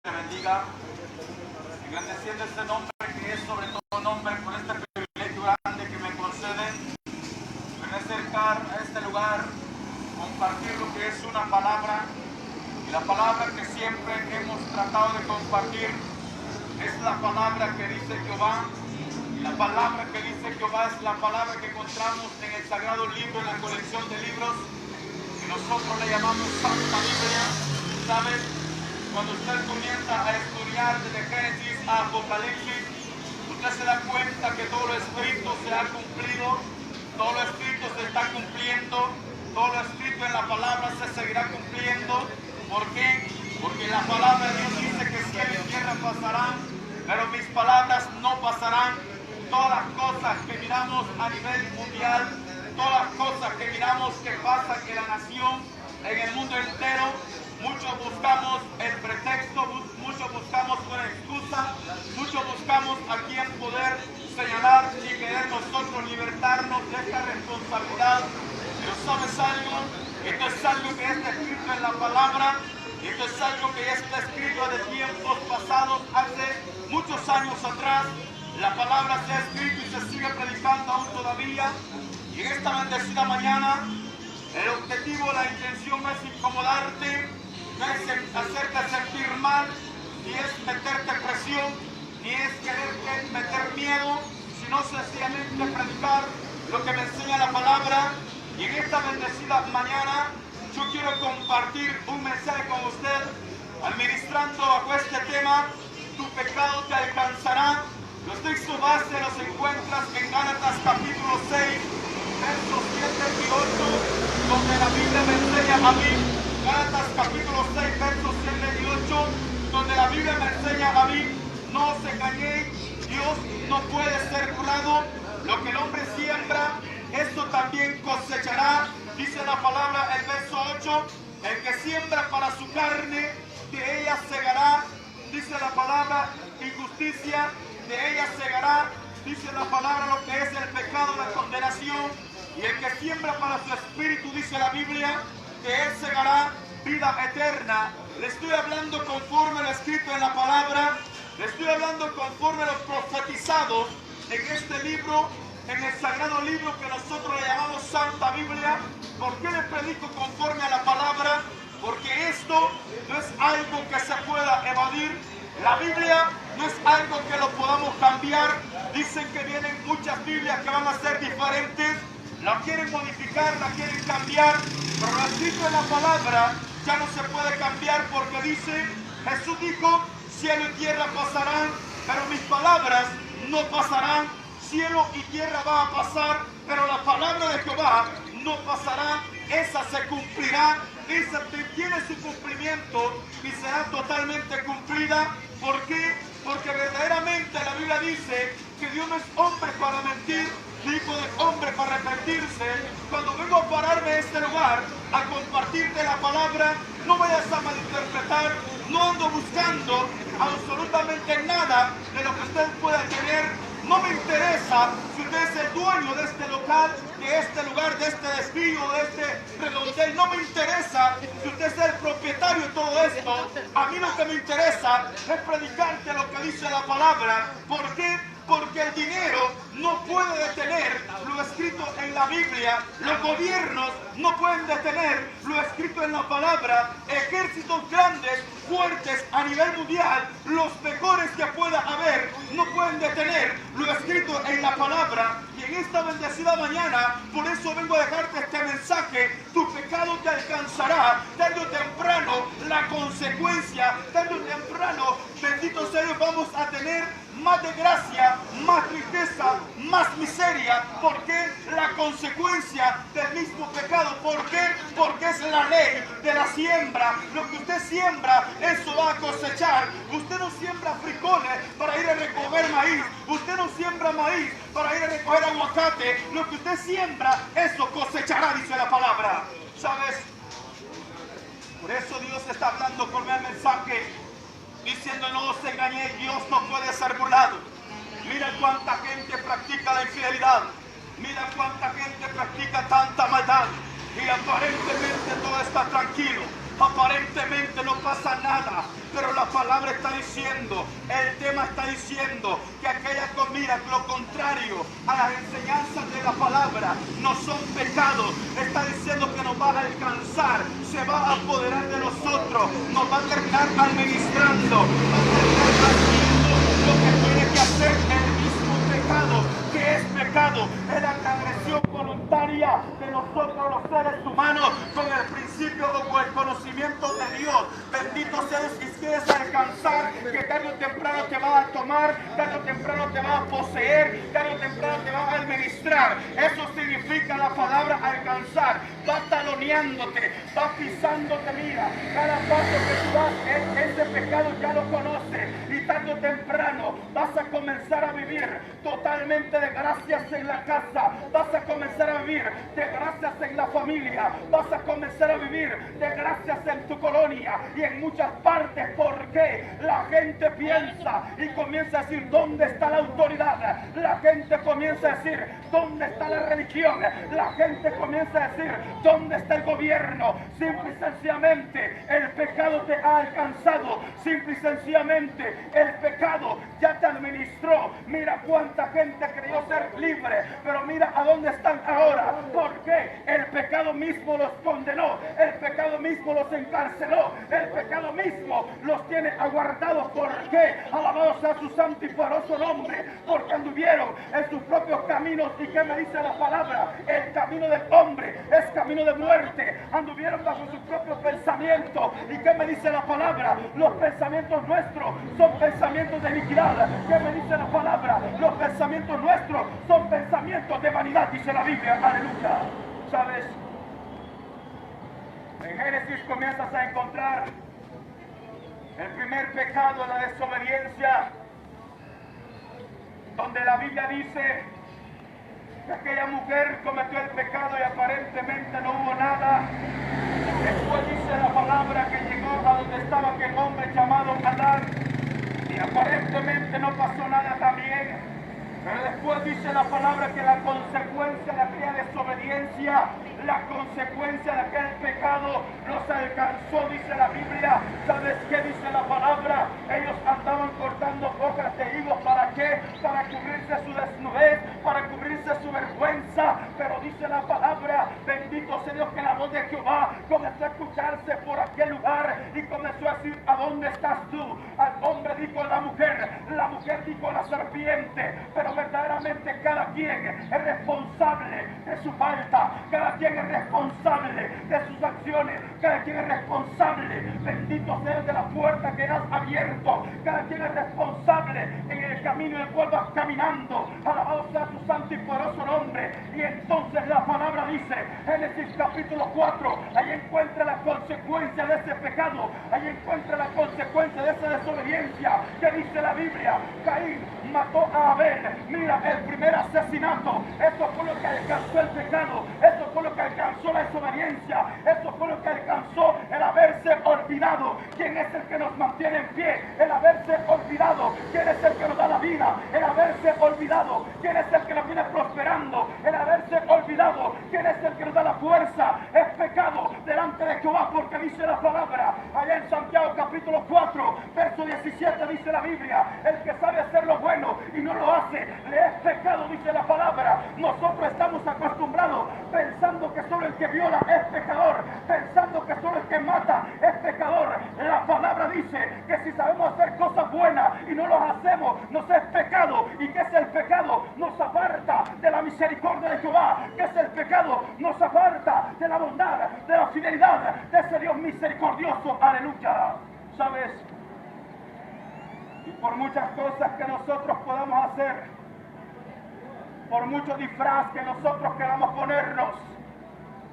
te bendiga, engrandeciendo este nombre que es sobre todo nombre, por este privilegio grande que me concede, en acercar a este lugar, compartir lo que es una palabra, y la palabra que siempre hemos tratado de compartir es la palabra que dice Jehová, y la palabra que dice Jehová es la palabra que encontramos en el sagrado libro, en la colección de libros, que nosotros le llamamos Santa Biblia. ¿Sabes? Cuando usted comienza a estudiar desde Génesis a Apocalipsis, usted se da cuenta que todo lo escrito se ha cumplido, todo lo escrito se está cumpliendo, todo lo escrito en la palabra se seguirá cumpliendo. ¿Por qué? Porque la palabra de Dios dice que cielo y tierra pasarán, pero mis palabras no pasarán. Todas las cosas que miramos a nivel mundial, todas las cosas que miramos que pasan en la nación, en el mundo entero, muchos buscamos el pretexto, muchos buscamos una excusa, muchos buscamos a quien poder señalar y querer nosotros libertarnos de esta responsabilidad. Pero ¿sabes algo? Esto es algo que está escrito en la palabra, esto es algo que ya está escrito de tiempos pasados, hace muchos años atrás. La palabra se ha escrito y se sigue predicando aún todavía. Y en esta bendecida mañana, el objetivo, la intención no es incomodarte, no es hacerte sentir mal, ni es meterte presión, ni es quererte meter miedo, sino sencillamente predicar lo que me enseña la palabra. Y en esta bendecida mañana yo quiero compartir un mensaje con usted, administrando bajo este tema: tu pecado te alcanzará. Los textos base los encuentras en Gálatas capítulo 6, versos 7 y 8, donde la Biblia me enseña a mí. Gálatas capítulo 6, versos 7 y 8, donde la Biblia me enseña a mí: no os engañéis, Dios no puede ser burlado. Lo que el hombre siembra, esto también cosechará. Dice la palabra, el verso 8, el que siembra para su carne, de ella segará. Dice la palabra, injusticia, de ella segará. Dice la palabra lo que es el pecado, la condenación. Y el que siembra para su espíritu, dice la Biblia, de él segará vida eterna. Le estoy hablando conforme lo escrito en la palabra, le estoy hablando conforme lo profetizado en este libro, en el sagrado libro que nosotros le llamamos Santa Biblia. ¿Por qué le predico conforme a la palabra? Porque esto no es algo que se pueda evadir. La Biblia no es algo que lo podamos cambiar. Dicen que vienen muchas Biblias que van a ser diferentes, la quieren modificar, la quieren cambiar, pero lo escrito en la palabra ya no se puede cambiar, porque dice, Jesús dijo, cielo y tierra pasarán, pero mis palabras no pasarán. Cielo y tierra va a pasar, pero la palabra de Jehová no pasará. Esa se cumplirá, esa tiene su cumplimiento y será totalmente cumplida. ¿Por qué? Porque verdaderamente la Biblia dice que Dios no es hombre para mentir, ni hijo de hombre para arrepentirse. Cuando vengo a pararme en este lugar a compartirte la palabra, no vayas a malinterpretar. No ando buscando absolutamente nada de lo que usted pueda tener. No me interesa si usted es el dueño de este local, de este lugar, de este desvío, de este redondel. No me interesa si usted es el propietario de todo esto. A mí lo que me interesa es predicarte lo que dice la palabra. ¿Por qué? Porque el dinero no puede detener lo escrito en la Biblia. Los gobiernos no pueden detener lo escrito en la palabra. Ejércitos grandes, fuertes a nivel mundial, los mejores que pueda haber, no pueden detener lo escrito en la palabra. Y en esta bendecida mañana, por eso vengo a dejarte este mensaje: tu pecado te alcanzará. Tarde o temprano, la consecuencia, tarde o temprano, bendito sea Dios, vamos a tener más desgracia, más tristeza, más miseria. ¿Por qué? La consecuencia del mismo pecado. ¿Por qué? Porque es la ley de la siembra. Lo que usted siembra, eso va a cosechar. Usted no siembra frijoles para ir a recoger maíz. Usted no siembra maíz para ir a recoger aguacate. Lo que usted siembra, eso cosechará, dice la palabra. ¿Sabes? Por eso Dios está hablando por medio del mensaje, diciendo: no os engañéis, Dios no puede ser burlado. Mira cuánta gente practica la infidelidad, mira cuánta gente practica tanta maldad, y aparentemente todo está tranquilo. Aparentemente no pasa nada, pero la palabra está diciendo, el tema está diciendo que aquella comida, lo contrario a las enseñanzas de la palabra, no son pecados. Está diciendo que nos va a alcanzar, se va a apoderar de nosotros, nos va a terminar administrando, va a terminar haciendo lo que tiene que hacer el mismo pecado. ¿Qué es pecado? Es la transgresión voluntaria de nosotros los seres humanos con el principio o con el conocimiento de Dios. Bendito seas si quieres alcanzar, que tarde o temprano te va a tomar, tarde o temprano te va a poseer, tarde o temprano te va a administrar. Eso significa la palabra alcanzar. Va taloneándote, va pisándote, mira, cada paso que tú das, ese pecado ya lo conoces, y tarde o temprano vas a comenzar a vivir totalmente de gracias en la casa, vas a comenzar a vivir de gracias en la familia, vas a comenzar a vivir de gracias en tu colonia y en muchas partes, porque la gente piensa y comienza a decir, ¿dónde está la autoridad? La gente comienza a decir, ¿dónde está la religión? La gente comienza a decir, ¿dónde está el gobierno? Simple y sencillamente el pecado te ha alcanzado, simple y sencillamente el pecado ya te administró. Mira cuánta gente creyó ser libre, pero mira a dónde están ahora. ¿Por qué? El pecado mismo los condenó, el pecado mismo los encarceló, el pecado mismo los tiene aguardados. ¿Por qué? Alabado sea su santo y poderoso nombre, porque anduvieron en sus propios caminos. ¿Y qué me dice la palabra? El camino del hombre es camino de muerte. Anduvieron bajo sus propios pensamientos. ¿Y qué me dice la palabra? Los pensamientos nuestros son pensamientos de iniquidad. ¿Qué me dice la palabra? Los pensamientos nuestros son pensamientos de vanidad, dice la Biblia. Aleluya. ¿Sabes? En Génesis comienzas a encontrar el primer pecado, la desobediencia, donde la Biblia dice que aquella mujer cometió el pecado y aparentemente no hubo nada. Después dice la palabra que llegó a donde estaba aquel hombre llamado Adán y aparentemente no pasó nada también. Pero después dice la palabra que la consecuencia de aquella desobediencia, la consecuencia de aquel pecado los alcanzó, dice la Biblia. ¿Sabes qué dice la palabra? Ellos andaban cortando hojas de higos. ¿Para qué? Para cubrirse su desnudez, para cubrirse su vergüenza. Pero dice la palabra, bendito sea Dios, que la voz de Jehová comenzó a escucharse por aquel lugar y comenzó a decir, ¿a dónde estás tú? Al hombre dijo la mujer dijo la serpiente. Pero verdaderamente cada quien es responsable de su falta, cada quien es responsable de sus acciones, cada quien es responsable, bendito sea, de la puerta que has abierto, cada quien es responsable en el camino en el cual vas caminando. Alabado sea su santo y poderoso nombre. Y entonces la palabra dice, Génesis capítulo 4, ahí encuentra la consecuencia de ese pecado, ahí encuentra la consecuencia de esa desobediencia. ¿Qué dice la Biblia? Caín mató a Abel. Mira, el primer asesinato, eso fue lo que alcanzó el pecado, eso fue lo que alcanzó la desobediencia, eso fue lo que alcanzó el haberse olvidado quién es el que nos mantiene en pie, el haberse olvidado quién es el que nos da la vida, el haberse olvidado quién es el que nos viene prosperando, el haberse olvidado quién es el que nos da la fuerza. Es pecado delante de Jehová, porque dice la palabra allá en Santiago capítulo 4 verso 17, dice la Biblia, el que sabe hacer lo bueno y no lo hace, le es pecado, dice la palabra. Nosotros estamos acostumbrados pensando que solo el que viola es pecador, pensando que solo el que mata es pecador. La palabra dice que si sabemos hacer cosas buenas y no las hacemos, nos es pecado. ¿Y qué es el pecado? Nos aparta de la misericordia de Jehová. ¿Qué es el pecado? Nos aparta de la bondad, de la fidelidad de ese Dios misericordioso. Aleluya. ¿Sabes? Y por muchas cosas que nosotros podamos hacer, por mucho disfraz que nosotros queramos ponernos,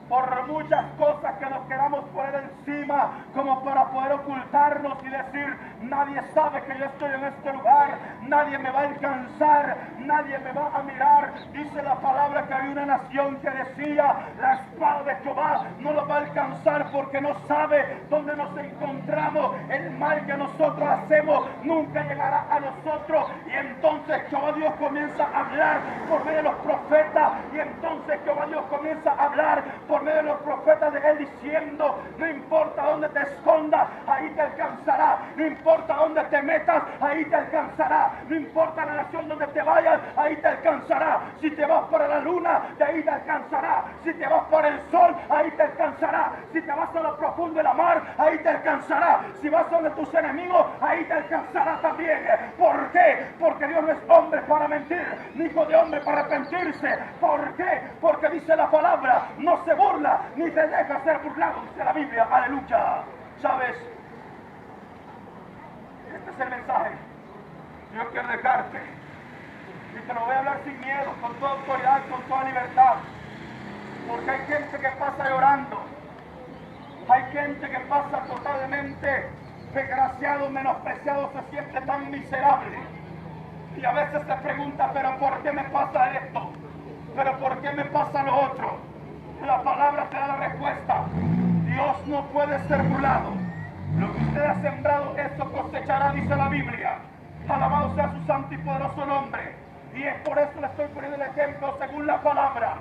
por muchas cosas que nos queramos poner encima como para poder ocultarnos y decir, nadie sabe que yo estoy en este lugar, nadie me va a alcanzar, nadie me va a mirar. Dice la palabra que hay una nación que decía, la espada de Jehová no lo va a alcanzar porque no sabe dónde nos encontramos. El mal que nosotros hacemos nunca llegará a nosotros. Y entonces Jehová Dios comienza a hablar por medio de los profetas, y entonces Jehová Dios comienza a hablar por por medio de los profetas de Él diciendo, no importa dónde te escondas, ahí te alcanzará. No importa dónde te metas, ahí te alcanzará. No importa la nación donde te vayas, ahí te alcanzará. Si te vas para la luna, de ahí te alcanzará. Si te vas para el sol, ahí te alcanzará. Si te vas a lo profundo de la mar, ahí te alcanzará. Si vas donde tus enemigos, ahí te alcanzará también. ¿Por qué? Porque Dios no es hombre para mentir, ni hijo de hombre para arrepentirse. ¿Por qué? Porque dice la palabra, no se burla, ni se deja ser burlado, dice la Biblia. Aleluya. ¿Sabes? Este es el mensaje. Dios quiere dejarte. Y te lo voy a hablar sin miedo, con toda autoridad, con toda libertad. Porque hay gente que pasa llorando. Hay gente que pasa totalmente desgraciado, menospreciado, se siente tan miserable. Y a veces se pregunta, pero ¿por qué me pasa esto? ¿Pero por qué me pasa lo otro? La palabra te da la respuesta. Dios no puede ser burlado. Lo que usted ha sembrado, eso cosechará, dice la Biblia. Alabado sea su santo y poderoso nombre. Y es por eso le estoy poniendo el ejemplo según la palabra.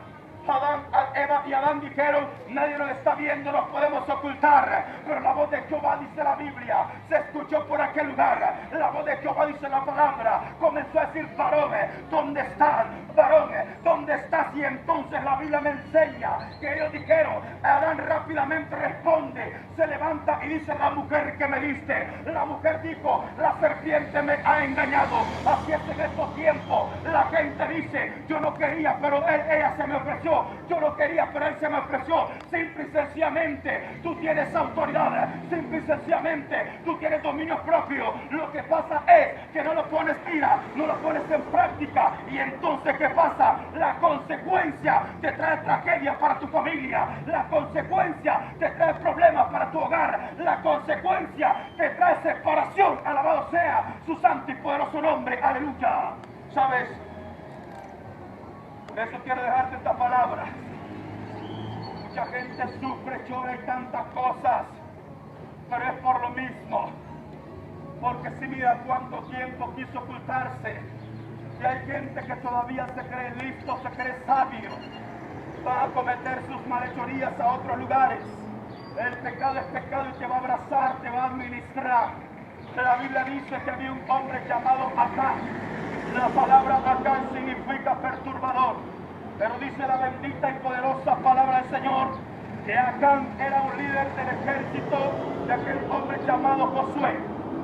Eva y Adán dijeron, nadie nos está viendo, nos podemos ocultar. Pero la voz de Jehová, dice la Biblia, se escuchó por aquel lugar. La voz de Jehová, dice la palabra, comenzó a decir, varones, ¿dónde están? Varones, ¿dónde estás? Y entonces la Biblia me enseña que ellos dijeron, Adán rápidamente responde, se levanta y dice, la mujer que me diste. La mujer dijo, la serpiente me ha engañado. Así es en estos tiempos. La gente dice, yo no quería, pero ella se me ofreció. Yo no quería, pero él se me ofreció. Simple y sencillamente, tú tienes autoridad. Simple y sencillamente, tú tienes dominio propio. Lo que pasa es que no lo pones ira, no lo pones en práctica. Y entonces, ¿qué pasa? La consecuencia te trae tragedia para tu familia. La consecuencia te trae problemas para tu hogar. La consecuencia te trae separación. Alabado sea su santo y poderoso nombre. Aleluya. ¿Sabes? Por eso quiero dejarte esta palabra. Mucha gente sufre, llora y tantas cosas, pero es por lo mismo. Porque si mira cuánto tiempo quiso ocultarse, y hay gente que todavía se cree listo, se cree sabio, va a cometer sus malhechorías a otros lugares. El pecado es pecado y te va a abrazar, te va a administrar. La Biblia dice que había un hombre llamado Acán. La palabra Acán significa perturbador, pero dice la bendita y poderosa palabra del Señor que Acán era un líder del ejército de aquel hombre llamado Josué.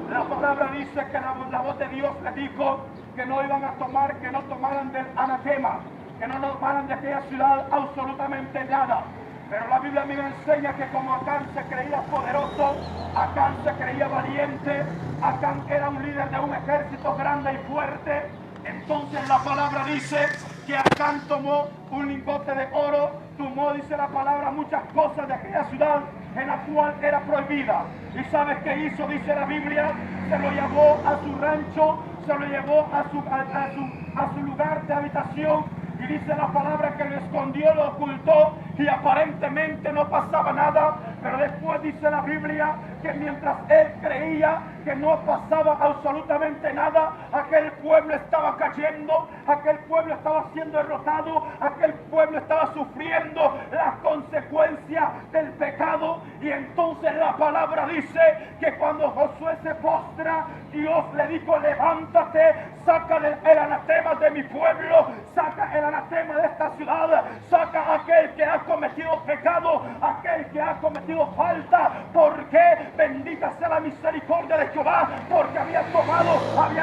La palabra dice que la voz de Dios le dijo que no iban a tomar, que no tomaran del anatema, que no tomaran de aquella ciudad absolutamente nada. Pero la Biblia me enseña que como Acán se creía poderoso, Acán se creía valiente, Acán era un líder de un ejército grande y fuerte. Entonces la palabra dice que Acán tomó un lingote de oro, tomó, dice la palabra, muchas cosas de aquella ciudad en la cual era prohibida. ¿Y sabes qué hizo? Dice la Biblia, se lo llevó a su rancho, se lo llevó a su lugar de habitación. Y dice la palabra que lo escondió, lo ocultó y aparentemente no pasaba nada. Pero después dice la Biblia que mientras él creía que no pasaba absolutamente nada, aquel pueblo estaba cayendo, aquel pueblo estaba siendo derrotado, aquel pueblo estaba sufriendo las consecuencias del pecado. Y entonces la palabra dice que cuando Josué se postra, Dios le dijo, levántate, saca el anatema de mi pueblo, saca el anatema de esta ciudad, saca a aquel que ha cometido pecado, aquel que ha cometido falta, porque bendita sea la misericordia de Jehová, porque había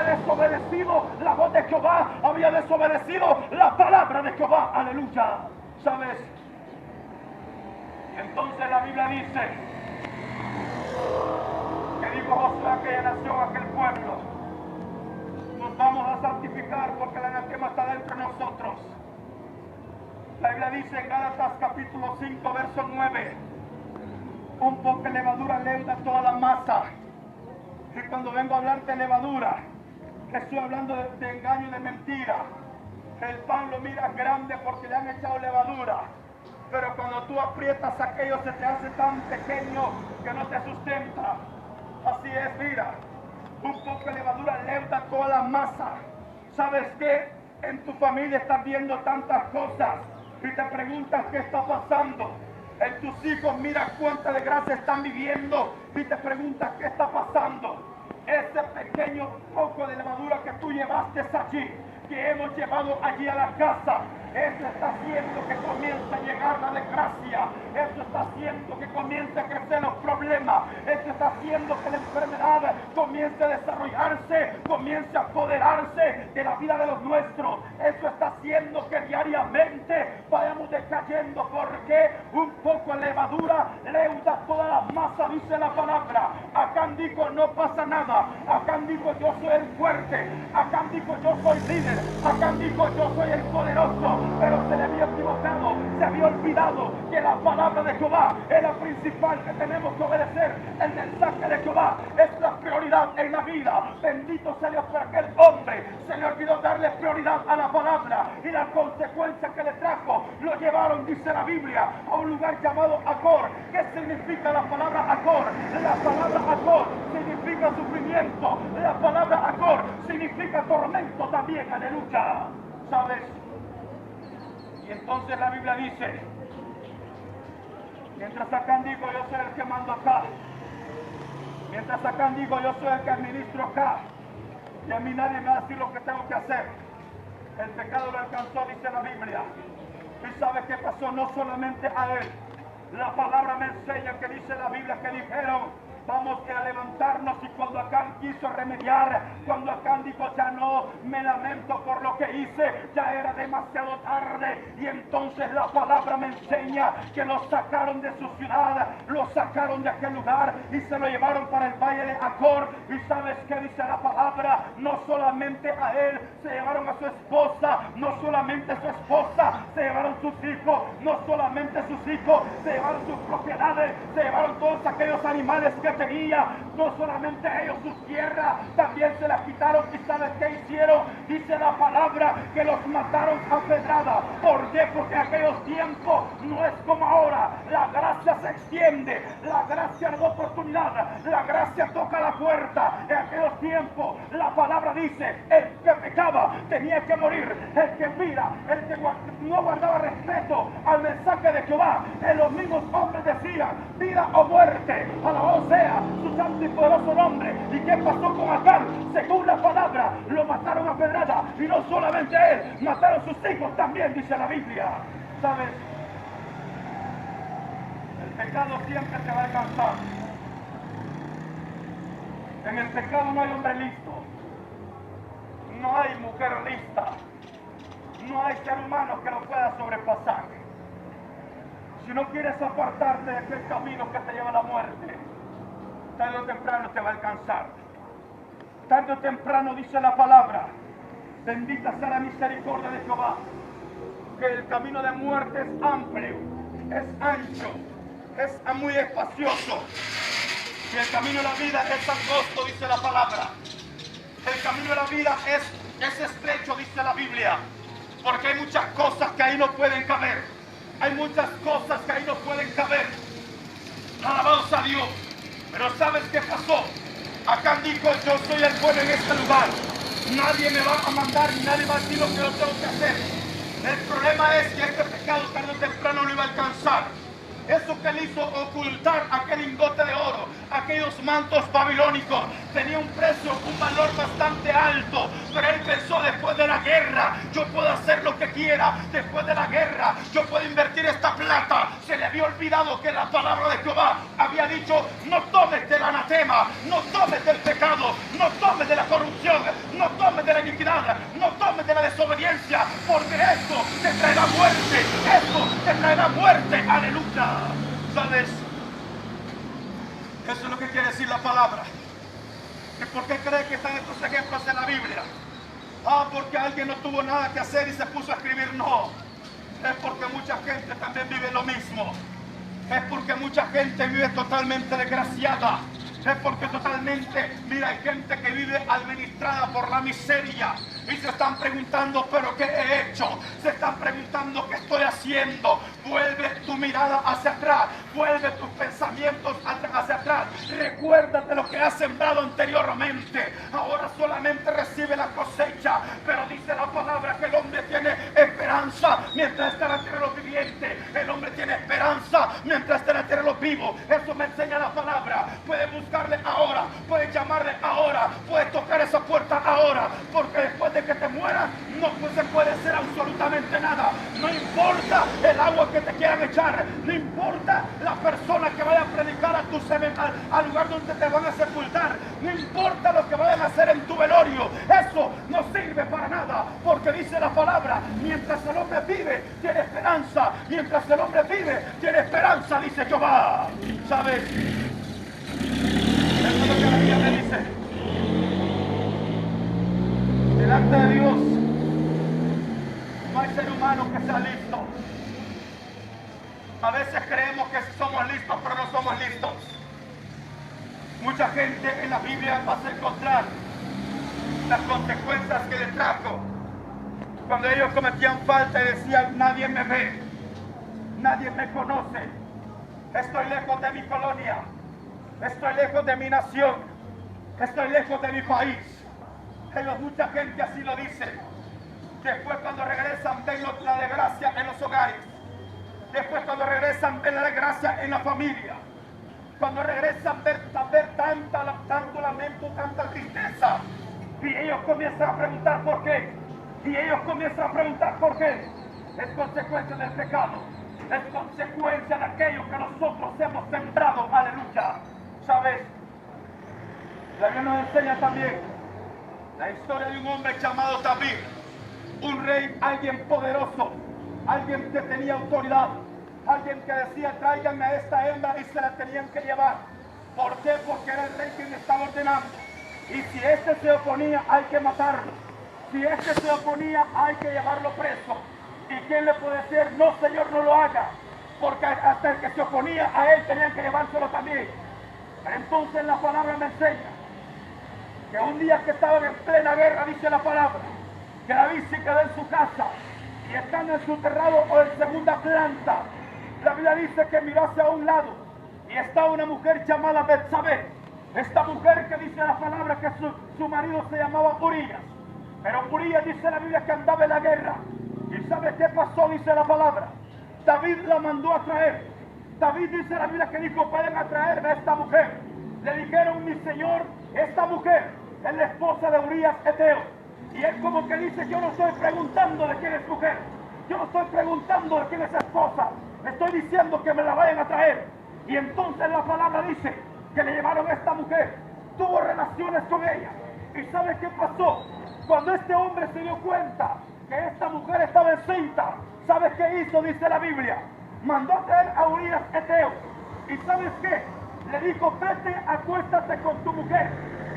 desobedecido la voz de Jehová, había desobedecido la palabra de Jehová. Aleluya. ¿Sabes? Y entonces la Biblia dice que dijo Josué a aquella nación, a aquel pueblo, nos vamos a santificar porque el anatema está dentro de nosotros. La Biblia dice en Gálatas capítulo 5 verso 9, un poco de levadura leuda toda la masa. Y cuando vengo a hablar de levadura, estoy hablando de engaño y de mentira. El pan lo miras grande porque le han echado levadura, pero cuando tú aprietas aquello se te hace tan pequeño que no te sustenta. Así es, mira, un poco de levadura leuda toda la masa. ¿Sabes qué? En tu familia estás viendo tantas cosas y te preguntas qué está pasando. en tus hijos, mira cuánta desgracia están viviendo y te preguntas qué está pasando. Ese pequeño poco de levadura que tú llevaste allí, que hemos llevado allí a la casa, eso está haciendo que comience a llegar la desgracia, eso está haciendo que comience a crecer los problemas, eso está haciendo que la enfermedad comience a desarrollarse, comience a apoderarse de la vida de los nuestros. Eso está haciendo que diariamente vayamos decayendo, porque un poco de levadura leuda toda la masa, dice la palabra. Acá dijo no pasa nada, acá dijo yo soy el fuerte, acá dijo yo soy líder, acá dijo yo soy el poderoso. Pero se le había equivocado, se había olvidado que la palabra de Jehová es la principal que tenemos que obedecer. El mensaje de Jehová es la prioridad en la vida. Bendito sea Dios por aquel hombre. Se le olvidó darle prioridad a la palabra, y las consecuencias que le trajo lo llevaron, dice la Biblia, a un lugar llamado Acor. ¿Qué significa la palabra Acor? La palabra Acor significa sufrimiento. La palabra Acor significa tormento también. Aleluya. ¿Sabes? Y entonces la Biblia dice, mientras acá digo yo soy el que mando acá, mientras acá digo yo soy el que administro acá, y a mí nadie me va a decir lo que tengo que hacer. El pecado lo alcanzó, dice la Biblia. ¿Y sabe qué pasó? No solamente a él. La palabra me enseña que dice la Biblia que dijeron, vamos a levantarnos, y cuando Acán quiso remediar, cuando Acán dijo ya no me lamento por lo que hice, ya era demasiado tarde. Y entonces la palabra me enseña que lo sacaron de su ciudad, lo sacaron de aquel lugar y se lo llevaron para el valle de Acor. Y sabes qué dice la palabra, no solamente a él, se llevaron a su esposa, no solamente a su esposa, se llevaron sus hijos, no solamente sus hijos, se llevaron sus propiedades, se llevaron todos aquellos animales que tenía, no solamente ellos, sus tierras también se las quitaron. ¿Y sabes qué hicieron? Dice la palabra que los mataron a pedrada. ¿Por qué? Porque en aquellos tiempos no es como ahora. La gracia se extiende, la gracia da oportunidad, la gracia toca la puerta. En aquellos tiempos la palabra dice, el que pecaba tenía que morir. El que mira, el que no guardaba respeto al mensaje de Jehová, en los mismos hombres decían vida o muerte, alabado sea su santo y poderoso nombre. ¿Y qué pasó con Acán? Según la palabra, lo mataron a pedrada, y no solamente a él, mataron a sus hijos también, dice la Biblia. ¿Sabes? El pecado siempre te va a alcanzar. En el pecado no hay hombre listo, no hay mujer lista, no hay ser humano que lo pueda sobrepasar. Si no quieres apartarte de aquel camino que te lleva a la muerte, tarde o temprano te va a alcanzar. Tarde o temprano, dice la palabra, bendita sea la misericordia de Jehová, que el camino de muerte es amplio, es ancho, es muy espacioso, y el camino de la vida es angosto, dice la palabra. El camino de la vida es estrecho, dice la Biblia, porque hay muchas cosas que ahí no pueden caber. Hay muchas cosas que ahí no pueden caber. Alabados a Dios. Pero ¿sabes qué pasó? Acán dijo, yo soy el bueno en este lugar. Nadie me va a mandar, ni nadie va a decir lo que yo tengo que hacer. El problema es que este pecado tarde o temprano lo iba a alcanzar. Eso que le hizo ocultar aquel lingote de oro, aquellos mantos babilónicos, tenía un precio, un valor bastante alto. Pero él pensó, después de la guerra, yo puedo hacer lo que quiera. Después de la guerra, yo puedo invertir esta plata. Se le había olvidado que la palabra de Jehová había dicho, no tomes del anatema, no tomes del pecado, no tomes de la corrupción, no tomes de la iniquidad, no tomes de la desobediencia, porque esto te traerá muerte, esto te traerá muerte. Aleluya. ¿Sabes? Eso es lo que quiere decir la palabra. ¿Y por qué cree que están estos ejemplos en la Biblia? Porque alguien no tuvo nada que hacer y se puso a escribir. No, es porque mucha gente también vive lo mismo. Es porque mucha gente vive totalmente desgraciada. Es porque totalmente, mira, hay gente que vive administrada por la miseria. Y se están preguntando, ¿pero qué he hecho? Se están preguntando, ¿qué estoy haciendo? Vuelve tu mirada hacia atrás. Vuelve tus pensamientos hacia atrás. Recuérdate lo que has sembrado anteriormente. Ahora solamente recibe la cosecha. Pero dice la palabra que el hombre tiene esperanza mientras está en la tierra de los vivientes. El hombre tiene esperanza mientras esa puerta ahora, porque después de que te mueras no se puede hacer absolutamente nada. No importa el agua que te quieran echar, no importa la persona que vaya a predicar a tu al lugar donde te van a sepultar, no importa lo que vayan a hacer en tu velorio, eso no sirve para nada, porque dice la palabra, mientras el hombre vive, tiene esperanza, mientras el hombre vive, tiene esperanza, dice Jehová. ¿Sabes? Eso es lo que la Biblia me dice. Delante de Dios no hay ser humano que sea listo. A veces creemos que somos listos, pero no somos listos. Mucha gente en la Biblia vas a encontrar las consecuencias que le trajo cuando ellos cometían falta y decían: nadie me ve, nadie me conoce, estoy lejos de mi colonia, estoy lejos de mi nación, estoy lejos de mi país. Mucha gente así lo dice. Después, cuando regresan, ven la desgracia en los hogares. Después, cuando regresan, ven la desgracia en la familia. Cuando regresan, ver tanto lamento, tanta tristeza. Y ellos comienzan a preguntar por qué. Es consecuencia del pecado. Es consecuencia de aquello que nosotros hemos sembrado. Aleluya. ¿Sabes? La Biblia nos enseña también la historia de un hombre llamado David. Un rey, alguien poderoso, alguien que tenía autoridad, alguien que decía: tráiganme a esta hembra, y se la tenían que llevar. ¿Por qué? Porque era el rey quien estaba ordenando. Y si este se oponía, hay que matarlo. Si este se oponía, hay que llevarlo preso. ¿Y quién le puede decir: no, señor, no lo haga? Porque hasta el que se oponía a él tenían que llevárselo también. Entonces la palabra me enseña que un día que estaban en plena guerra, dice la palabra, que David se quedó en su casa y estando en su terrado o en segunda planta, la Biblia dice que miró hacia un lado y estaba una mujer llamada Betsabé. Esta mujer que dice la palabra que su marido se llamaba Urías, pero Urías, dice la Biblia, que andaba en la guerra. ¿Y sabe qué pasó? Dice la palabra, David la mandó a traer. David, dice la Biblia, que dijo: pueden atraerme a esta mujer. Le dijeron: mi señor, esta mujer es la esposa de Urías Eteo. Y él como que dice: yo no estoy preguntando de quién es mujer, yo no estoy preguntando de quién es esposa, estoy diciendo que me la vayan a traer. Y entonces la palabra dice que le llevaron a esta mujer, tuvo relaciones con ella. ¿Y sabe qué pasó? Cuando este hombre se dio cuenta que esta mujer estaba encinta, ¿sabes qué hizo? Dice la Biblia, mandó a traer a Urías Eteo. ¿Y sabes qué? Le dijo: vete, acuéstate con tu mujer.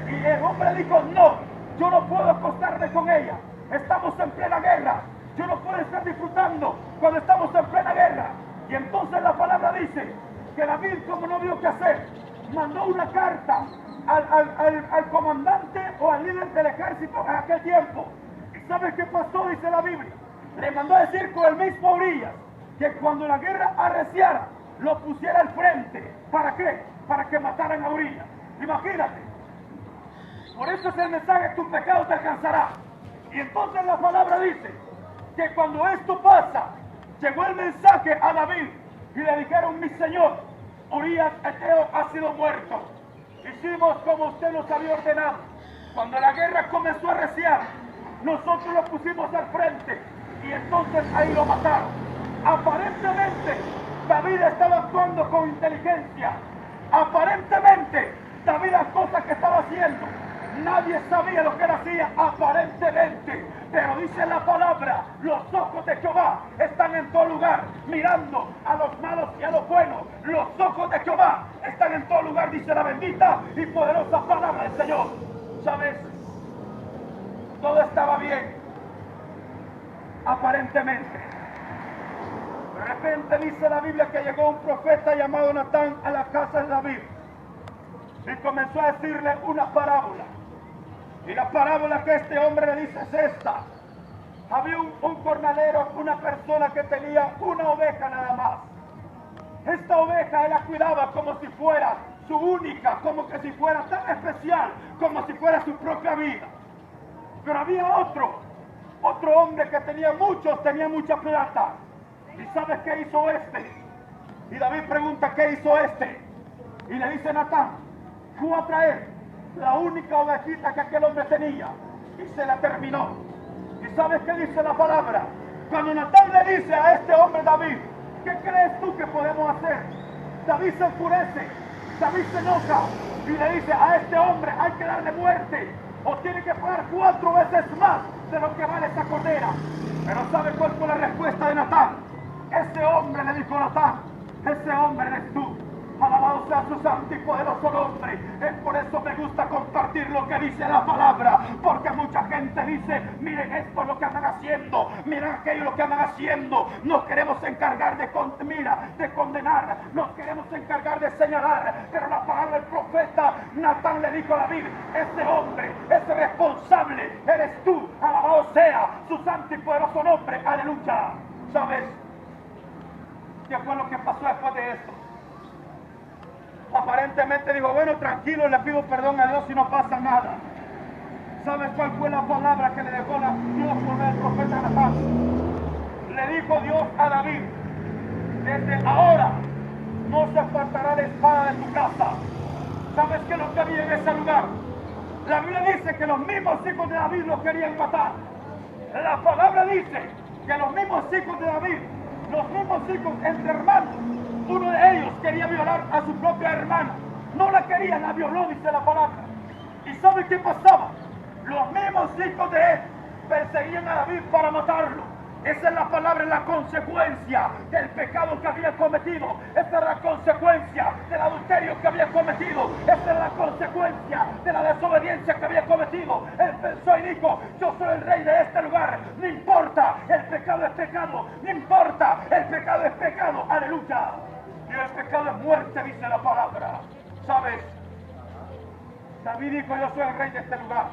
Y el hombre dijo: no, yo no puedo acostarme con ella, estamos en plena guerra, yo no puedo estar disfrutando cuando estamos en plena guerra. Y entonces la palabra dice que David, como no vio qué hacer, mandó una carta al comandante o al líder del ejército en aquel tiempo. ¿Y sabes qué pasó? Dice la Biblia, le mandó a decir con el mismo Urías que cuando la guerra arreciara, lo pusiera al frente. ¿Para qué? Para que mataran a Urías. Imagínate. Por eso es el mensaje: tu pecado te alcanzará. Y entonces la palabra dice que cuando esto pasa, llegó el mensaje a David y le dijeron: mi señor, Urías Eteo ha sido muerto. Hicimos como usted nos había ordenado. Cuando la guerra comenzó a arreciar, nosotros lo pusimos al frente y entonces ahí lo mataron. Aparentemente David estaba actuando con inteligencia. Aparentemente David, las cosas que estaba haciendo, nadie sabía lo que él hacía, aparentemente. Pero dice la palabra: los ojos de Jehová están en todo lugar, mirando a los malos y a los buenos. Los ojos de Jehová están en todo lugar, dice la bendita y poderosa palabra del Señor. ¿Sabes? Todo estaba bien, aparentemente. De repente dice la Biblia que llegó un profeta llamado Natán a la casa de David y comenzó a decirle una parábola. Y la parábola que este hombre le dice es esta: había un jornalero, una persona que tenía una oveja nada más. Esta oveja él la cuidaba como si fuera su única, como que si fuera tan especial, como si fuera su propia vida. Pero había otro hombre que tenía mucha plata. ¿Y sabes qué hizo este? Y David pregunta: ¿qué hizo este? Y le dice Natán: fue a traer la única ovejita que aquel hombre tenía, y se la terminó. ¿Y sabes qué dice la palabra? Cuando Natán le dice a este hombre David, ¿qué crees tú que podemos hacer? David se enfurece, David se enoja y le dice, a este hombre hay que darle muerte, o tiene que pagar 4 veces más de lo que vale esa cordera. Pero ¿sabe cuál fue la respuesta de Natán? Ese hombre le dijo a Natán, ese hombre eres tú. Alabado sea su santo y poderoso nombre. Es por eso me gusta compartir lo que dice la palabra, porque mucha gente dice, miren esto lo que andan haciendo, miren aquello lo que andan haciendo. Nos queremos encargar de condenar, nos queremos encargar de señalar, pero la palabra del profeta Natán le dijo a David, ese hombre, ese responsable eres tú. Alabado sea su santo y poderoso nombre. Aleluya. ¿Sabes qué fue lo que pasó después de esto? Aparentemente dijo, bueno, tranquilo, le pido perdón a Dios y no pasa nada. ¿Sabes cuál fue la palabra que le dejó Dios por el profeta Natán? Le dijo Dios a David, desde ahora no se apartará la espada de tu casa. ¿Sabes qué es lo que había en ese lugar? La Biblia dice que los mismos hijos de David lo querían matar. La palabra dice que los mismos hijos de David, los mismos hijos entre hermanos, uno de ellos quería violar a su propia hermana. No la quería, la violó, dice la palabra. ¿Y sabe qué pasaba? Los mismos hijos de él perseguían a David para matarlo. Esa es la palabra, la consecuencia del pecado que había cometido. Esa es la consecuencia del adulterio que había cometido. Esa es la consecuencia de la desobediencia que había cometido. Él pensó y dijo, yo soy el rey de este lugar. No importa, el pecado es pecado. No importa, el pecado es pecado. Aleluya. Y el pecado es muerte, dice la palabra. ¿Sabes? David dijo, yo soy el rey de este lugar.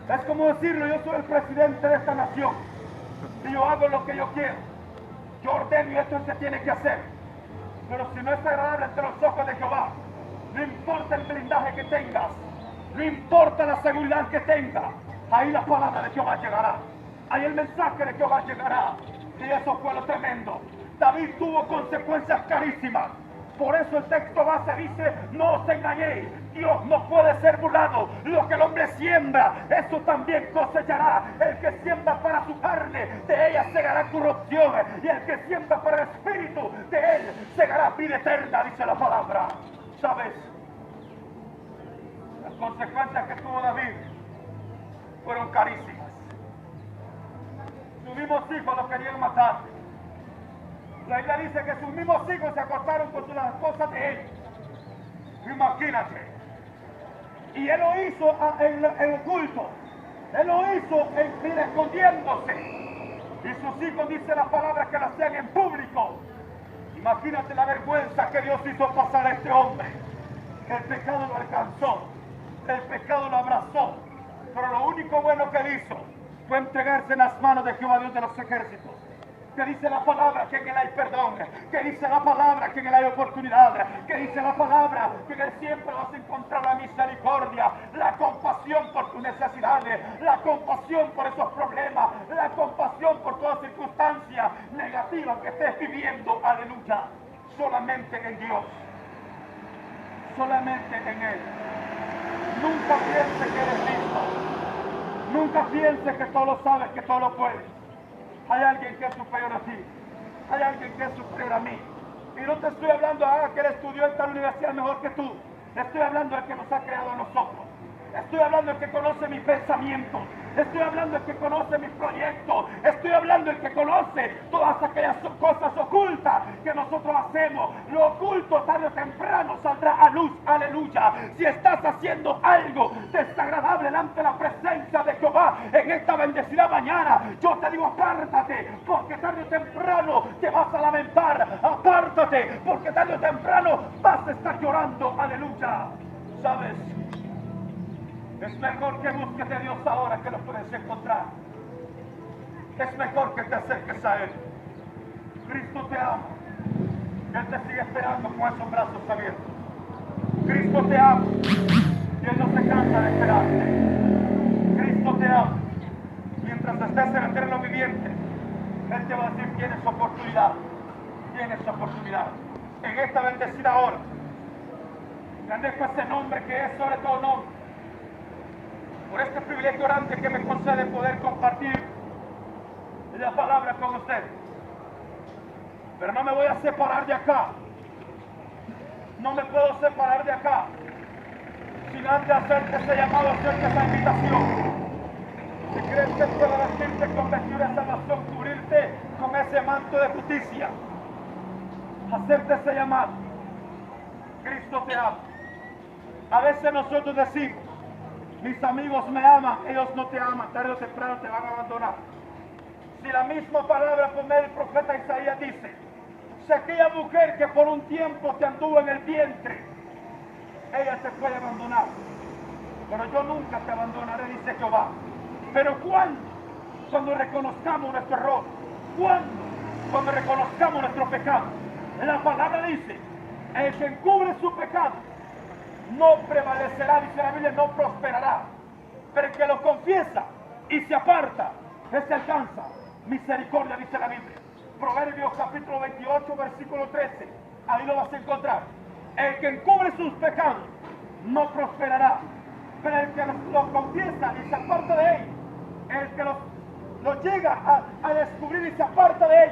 Es como decirlo, yo soy el presidente de esta nación. Y yo hago lo que yo quiero. Yo ordeno y esto se tiene que hacer. Pero si no es agradable ante los ojos de Jehová, no importa el blindaje que tengas, no importa la seguridad que tengas, ahí la palabra de Jehová llegará. Ahí el mensaje de Jehová llegará. Y eso fue lo tremendo. David tuvo consecuencias carísimas. Por eso el texto base dice, no os engañéis, Dios no puede ser burlado. Lo que el hombre siembra, eso también cosechará. El que siembra para su carne, de ella segará corrupción. Y el que siembra para el espíritu, de él segará vida eterna, dice la palabra. ¿Sabes? Las consecuencias que tuvo David fueron carísimas. Sus mismos hijos lo querían matar. La Biblia dice que sus mismos hijos se acostaron con las esposas de él. Imagínate. Y él lo hizo en oculto. Él lo hizo escondiéndose. Y sus hijos, dice la palabra, que lo hacían en público. Imagínate la vergüenza que Dios hizo pasar a este hombre. El pecado lo alcanzó. El pecado lo abrazó. Pero lo único bueno que él hizo fue entregarse en las manos de Jehová, Dios de los ejércitos. Que dice la palabra que en él hay perdón, que dice la palabra que en él hay oportunidad, que dice la palabra que en él siempre vas a encontrar la misericordia, la compasión por tus necesidades, la compasión por esos problemas, la compasión por toda circunstancia negativa que estés viviendo. Aleluya. Solamente en Dios, solamente en Él. Nunca pienses que eres listo, nunca pienses que todo lo sabes, que todo lo puedes. Hay alguien que es superior a ti. Hay alguien que es superior a mí. Y no te estoy hablando que él estudió en tal universidad mejor que tú. Estoy hablando del que nos ha creado a nosotros. Estoy hablando del que conoce mis pensamientos. Estoy hablando del que conoce mis proyectos. Estoy hablando del que conoce todas aquellas cosas ocultas que nosotros hacemos. Lo oculto tarde o temprano saldrá a luz. Aleluya. Si estás haciendo algo desagradable delante de la presencia de Jehová en esta bendecida mañana, yo te digo, apártate, porque tarde o temprano te vas a lamentar. Apártate, porque tarde o temprano vas a estar llorando. Aleluya. ¿Sabes? Es mejor que busques a Dios ahora que lo puedes encontrar. Es mejor que te acerques a Él. Cristo te ama. Él te sigue esperando con esos brazos abiertos. Cristo te ama. Y Él no se cansa de esperarte. Cristo te ama. Mientras estés en el terreno viviente, Él te va a decir, tienes oportunidad. Tienes oportunidad. En esta bendecida hora, Agradezco ese nombre que es sobre todo nombre. Por este privilegio grande que me concede poder compartir la palabra con ustedes. Pero no me voy a separar de acá. No me puedo separar de acá sin antes hacerte ese llamado, hacerte esa invitación. Si crees que puedo vestirte con vestidura de salvación, cubrirte con ese manto de justicia, hacerte ese llamado. Cristo te ama. A veces nosotros decimos, mis amigos me aman, ellos no te aman, tarde o temprano te van a abandonar. Si la misma palabra por medio del profeta Isaías dice, si aquella mujer que por un tiempo te anduvo en el vientre, ella te puede abandonar, pero yo nunca te abandonaré, dice Jehová. Pero ¿cuándo? Cuando reconozcamos nuestro error. ¿Cuándo? Cuando reconozcamos nuestro pecado. La palabra dice, el que encubre su pecado no prevalecerá, dice la Biblia, no prosperará. Pero el que lo confiesa y se aparta, ese alcanza misericordia, dice la Biblia. Proverbios capítulo 28, versículo 13. Ahí lo vas a encontrar. El que encubre sus pecados no prosperará, pero el que lo confiesa y se aparta de él, el que lo llega a descubrir y se aparta de él,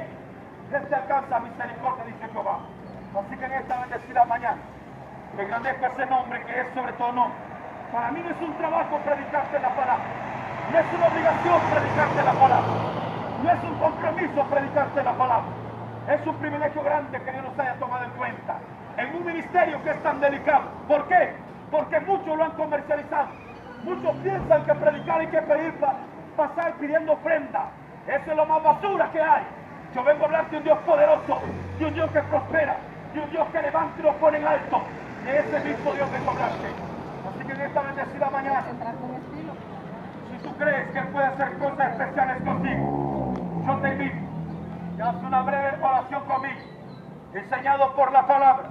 este alcanza misericordia, dice Jehová. Así que en esta bendecida mañana, que engrandezca ese nombre que es sobre todo nombre. Para mí no es un trabajo predicarte la palabra, no es una obligación predicarte la palabra, no es un compromiso predicarte la palabra. Es un privilegio grande que Dios nos haya tomado en cuenta en un ministerio que es tan delicado. ¿Por qué? Porque muchos lo han comercializado. Muchos piensan que predicar hay que pedir pasar pidiendo ofrenda. Eso es lo más basura que hay. Yo vengo a hablar de un Dios poderoso, de un Dios que prospera, de un Dios que levanta y lo pone en alto. De ese mismo Dios vengo a hablarte. Así que en esta bendecida mañana, si tú crees que Él puede hacer cosas especiales contigo, yo te invito y haz una breve oración conmigo, enseñado por la palabra.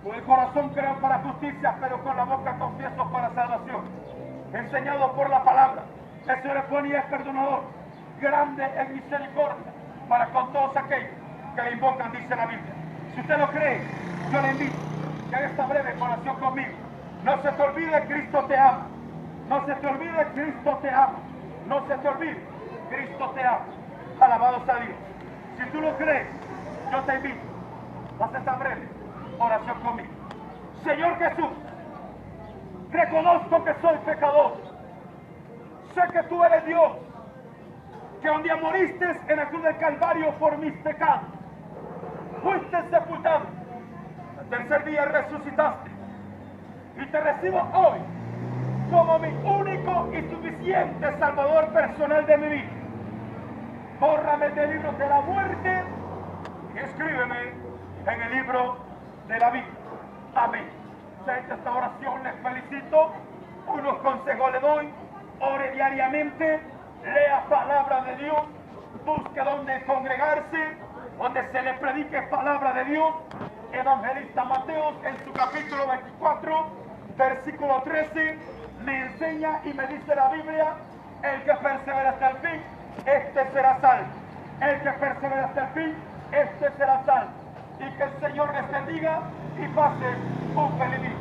Con el corazón creo para justicia, pero con la boca confieso para salvación. Enseñado por la palabra. El Señor es bueno y es perdonador, grande en misericordia para con todos aquellos que le invocan, dice la Biblia. Si usted lo cree, yo le invito que haga esta breve oración conmigo. No se te olvide, Cristo te ama. No se te olvide, Cristo te ama. No se te olvide, Cristo te ama. Alabado sea Dios. Si tú lo crees, yo te invito a hacer esta breve oración conmigo. Señor Jesús, reconozco que soy pecador. Sé que tú eres Dios, que un día moriste en la cruz del Calvario por mis pecados. Fuiste sepultado, al tercer día resucitaste, y te recibo hoy como mi único y suficiente Salvador personal de mi vida. Bórrame del libro de la muerte y escríbeme en el libro de la vida. Amén. Si ha hecho esta oración, les felicito. Unos consejos le doy. Ore diariamente, lea palabra de Dios, busque donde congregarse, donde se le predique palabra de Dios. Evangelista Mateo, en su capítulo 24, versículo 13, me enseña y me dice la Biblia: el que persevera hasta el fin, este será salvo. El que persevera hasta el fin, este será salvo. Y que el Señor les bendiga y pase un feliz día.